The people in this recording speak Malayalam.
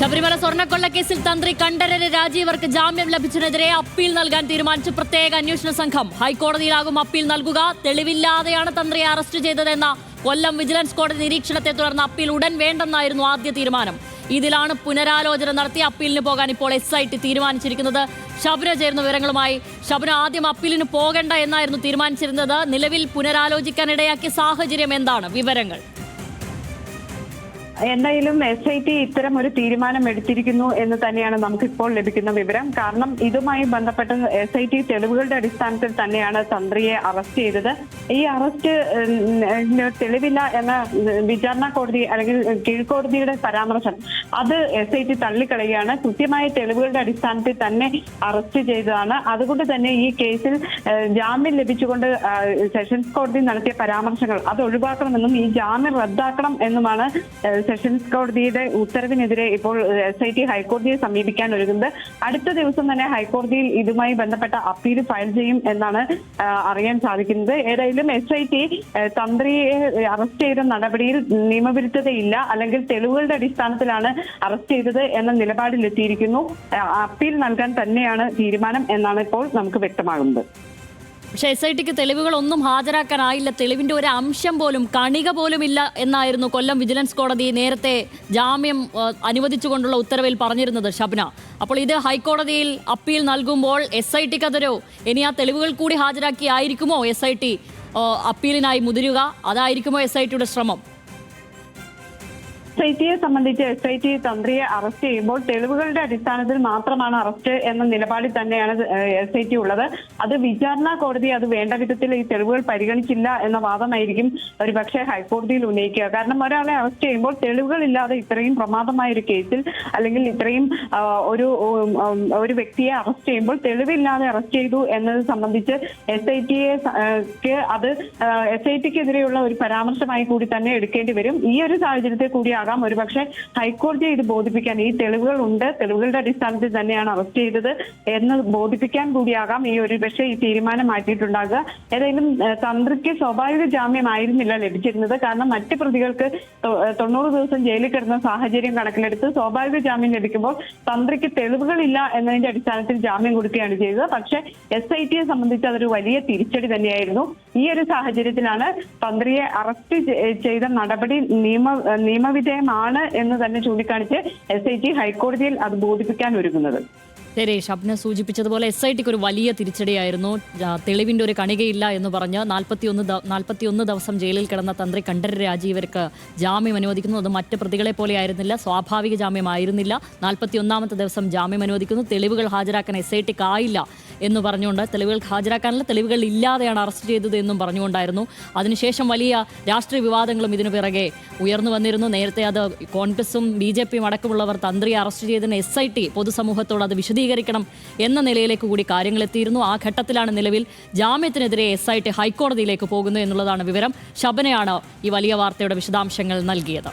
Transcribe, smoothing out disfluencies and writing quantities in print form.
ശബരിമല സ്വർണ്ണക്കൊള്ളക്കേസിൽ തന്ത്രി കണ്ഠരര് രാജീവർക്ക് ജാമ്യം ലഭിച്ചതിനെതിരെ അപ്പീൽ നൽകാൻ തീരുമാനിച്ച പ്രത്യേക അന്വേഷണ സംഘം ഹൈക്കോടതിയിലാകും അപ്പീൽ നൽകുക. തെളിവില്ലാതെയാണ് തന്ത്രിയെ അറസ്റ്റ് ചെയ്തതെന്ന കൊല്ലം വിജിലൻസ് കോടതി നിരീക്ഷണത്തെ തുടർന്ന് അപ്പീൽ ഉടൻ വേണ്ടെന്നായിരുന്നു ആദ്യ തീരുമാനം. ഇതിലാണ് പുനരാലോചന നടത്തി അപ്പീലിന് പോകാൻ ഇപ്പോൾ SIT തീരുമാനിച്ചിരിക്കുന്നത്. ശബന ചേർന്ന വിവരങ്ങളുമായി. ശബന, ആദ്യം അപ്പീലിന് പോകേണ്ട എന്നായിരുന്നു തീരുമാനിച്ചിരുന്നത്. നിലവിൽ പുനരാലോചിക്കാനിടയാക്കിയ സാഹചര്യം എന്താണ്? വിവരങ്ങൾ. എന്തായാലും SIT ഇത്തരം ഒരു തീരുമാനം എടുത്തിരിക്കുന്നു എന്ന് തന്നെയാണ് നമുക്കിപ്പോൾ ലഭിക്കുന്ന വിവരം. കാരണം ഇതുമായി ബന്ധപ്പെട്ട് SIT തെളിവുകളുടെ അടിസ്ഥാനത്തിൽ തന്നെയാണ് തന്ത്രിയെ അറസ്റ്റ് ചെയ്തത്. ഈ അറസ്റ്റ് തെളിവില്ല എന്ന വിചാരണ കോടതി അല്ലെങ്കിൽ കീഴ്ക്കോടതിയുടെ പരാമർശം അത് SIT തള്ളിക്കളയുകയാണ്. കൃത്യമായ തെളിവുകളുടെ അടിസ്ഥാനത്തിൽ തന്നെ അറസ്റ്റ് ചെയ്തതാണ്. അതുകൊണ്ട് തന്നെ ഈ കേസിൽ ജാമ്യം ലഭിച്ചുകൊണ്ട് സെഷൻസ് കോടതി നടത്തിയ പരാമർശങ്ങൾ അത് ഒഴിവാക്കണമെന്നും ഈ ജാമ്യം റദ്ദാക്കണം എന്നുമാണ് സെഷൻസ് കോടതിയുടെ ഉത്തരവിനെതിരെ ഇപ്പോൾ SIT ഹൈക്കോടതിയെ സമീപിക്കാൻ ഒരുങ്ങുന്നത്. അടുത്ത ദിവസം തന്നെ ഹൈക്കോടതിയിൽ ഇതുമായി ബന്ധപ്പെട്ട അപ്പീൽ ഫയൽ ചെയ്യും എന്നാണ് അറിയാൻ സാധിക്കുന്നത്. ഏതായാലും SIT തന്ത്രിയെ അറസ്റ്റ് ചെയ്ത നടപടിയിൽ നിയമവിരുദ്ധതയില്ല, അല്ലെങ്കിൽ തെളിവുകളുടെ അടിസ്ഥാനത്തിലാണ് അറസ്റ്റ് ചെയ്തത് എന്ന നിലപാടിലെത്തിയിരിക്കുന്നു. അപ്പീൽ നൽകാൻ തന്നെയാണ് തീരുമാനം എന്നാണ് ഇപ്പോൾ നമുക്ക് വ്യക്തമാകുന്നത്. പക്ഷേ SITക്ക് തെളിവുകളൊന്നും ഹാജരാക്കാനായില്ല. തെളിവിന്റെ ഒരു അംശം പോലും, കണിക പോലും ഇല്ല എന്നായിരുന്നു കൊല്ലം വിജിലൻസ് കോടതി നേരത്തെ ജാമ്യം അനുവദിച്ചുകൊണ്ടുള്ള ഉത്തരവിൽ പറഞ്ഞിരുന്നത്. ശബന, അപ്പോൾ ഇത് ഹൈക്കോടതിയിൽ അപ്പീൽ നൽകുമ്പോൾ SITക്ക് അതൊരു ഇനി ആ തെളിവുകൾ കൂടി ഹാജരാക്കിയായിരിക്കുമോ SIT അപ്പീലിനായി മുതിരുക? അതായിരിക്കുമോ SITയുടെ ശ്രമം? SITയെ സംബന്ധിച്ച് SIT തന്ത്രിയെ അറസ്റ്റ് ചെയ്യുമ്പോൾ തെളിവുകളുടെ അടിസ്ഥാനത്തിൽ മാത്രമാണ് അറസ്റ്റ് എന്ന നിലപാടിൽ തന്നെയാണ് SIT ഉള്ളത്. അത് വിചാരണ കോടതി അത് വേണ്ട വിധത്തിൽ ഈ തെളിവുകൾ പരിഗണിച്ചില്ല എന്ന വാദമായിരിക്കും ഒരുപക്ഷെ ഹൈക്കോടതിയിൽ ഉന്നയിക്കുക. കാരണം ഒരാളെ അറസ്റ്റ് ചെയ്യുമ്പോൾ തെളിവുകളില്ലാതെ ഇത്രയും പ്രമാദമായ ഒരു കേസിൽ അല്ലെങ്കിൽ ഇത്രയും ഒരു വ്യക്തിയെ അറസ്റ്റ് ചെയ്യുമ്പോൾ തെളിവില്ലാതെ അറസ്റ്റ് ചെയ്തു എന്നത് സംബന്ധിച്ച് SITക്കെതിരെയുള്ള ഒരു പരാമർശമായി കൂടി തന്നെ എടുക്കേണ്ടി വരും. ഈ ഒരു സാഹചര്യത്തിൽ കൂടി ഒരുപക്ഷെ ഹൈക്കോടതിയെ ഇത് ബോധിപ്പിക്കാൻ, ഈ തെളിവുകൾ ഉണ്ട്, തെളിവുകളുടെ അടിസ്ഥാനത്തിൽ തന്നെയാണ് അറസ്റ്റ് ചെയ്തത് എന്ന് ബോധിപ്പിക്കാൻ കൂടിയാകാം ഈ തീരുമാനം മാറ്റിയിട്ടുണ്ടാകുക. ഏതായാലും തന്ത്രിക്ക് സ്വാഭാവിക ജാമ്യമായിരുന്നില്ല ലഭിച്ചിരുന്നത്. കാരണം മറ്റ് പ്രതികൾക്ക് 90 ദിവസം ജയിലിൽ കിടന്ന സാഹചര്യം കണക്കിലെടുത്ത് സ്വാഭാവിക ജാമ്യം ലഭിക്കുമ്പോൾ തന്ത്രിക്ക് തെളിവുകളില്ല എന്നതിന്റെ അടിസ്ഥാനത്തിൽ ജാമ്യം കൊടുക്കുകയാണ് ചെയ്തത്. പക്ഷേ SITയെ സംബന്ധിച്ച് അതൊരു വലിയ തിരിച്ചടി തന്നെയായിരുന്നു. ഈ ഒരു സാഹചര്യത്തിലാണ് തന്ത്രിയെ അറസ്റ്റ് ചെയ്ത നടപടി നിയമവിധേയമാണ് എന്ന് തന്നെ ചൂണ്ടിക്കാണിച്ച് SIT ഹൈക്കോടതിയിൽ അത് ബോധിപ്പിക്കാൻ ഒരുങ്ങുന്നത്. ശരി, ഷബ്ന സൂചിപ്പിച്ചതുപോലെ SITക്ക് ഒരു വലിയ തിരിച്ചടിയായിരുന്നു. തെളിവിന്റെ ഒരു കണികയില്ല എന്ന് പറഞ്ഞ് 41 ദിവസം ജയിലിൽ കിടന്ന തന്ത്രി കണ്ഠരര് രാജീവർക്ക് ജാമ്യം അനുവദിക്കുന്നു. അത് മറ്റ് പ്രതികളെ പോലെ ആയിരുന്നില്ല, സ്വാഭാവിക ജാമ്യമായിരുന്നില്ല. 41ാമത്തെ ദിവസം ജാമ്യം അനുവദിക്കുന്നു. തെളിവുകൾ ഹാജരാക്കാൻ SITക്ക് ആയില്ല എന്ന് പറഞ്ഞുകൊണ്ട്, തെളിവുകൾ ഹാജരാക്കാനുള്ള തെളിവുകൾ ഇല്ലാതെയാണ് അറസ്റ്റ് ചെയ്തത് എന്നും പറഞ്ഞുകൊണ്ടായിരുന്നു. അതിനുശേഷം വലിയ രാഷ്ട്രീയ വിവാദങ്ങളും ഇതിനു പിറകെ ഉയർന്നു വന്നിരുന്നു. നേരത്തെ അത് കോൺഗ്രസും BJPയും അടക്കമുള്ളവർ തന്ത്രിയെ അറസ്റ്റ് ചെയ്തതിന് SIT പൊതുസമൂഹത്തോട് അത് വിശദീകരിക്കണം എന്ന നിലയിലേക്ക് കൂടി കാര്യങ്ങൾ എത്തിയിരുന്നു. ആ ഘട്ടത്തിലാണ് നിലവിൽ ജാമ്യത്തിനെതിരെ SIT ഹൈക്കോടതിയിലേക്ക് പോകുന്നത് എന്നുള്ളതാണ് വിവരം. ശബനയാണ് ഈ വലിയ വാർത്തയുടെ വിശദാംശങ്ങൾ നൽകിയത്.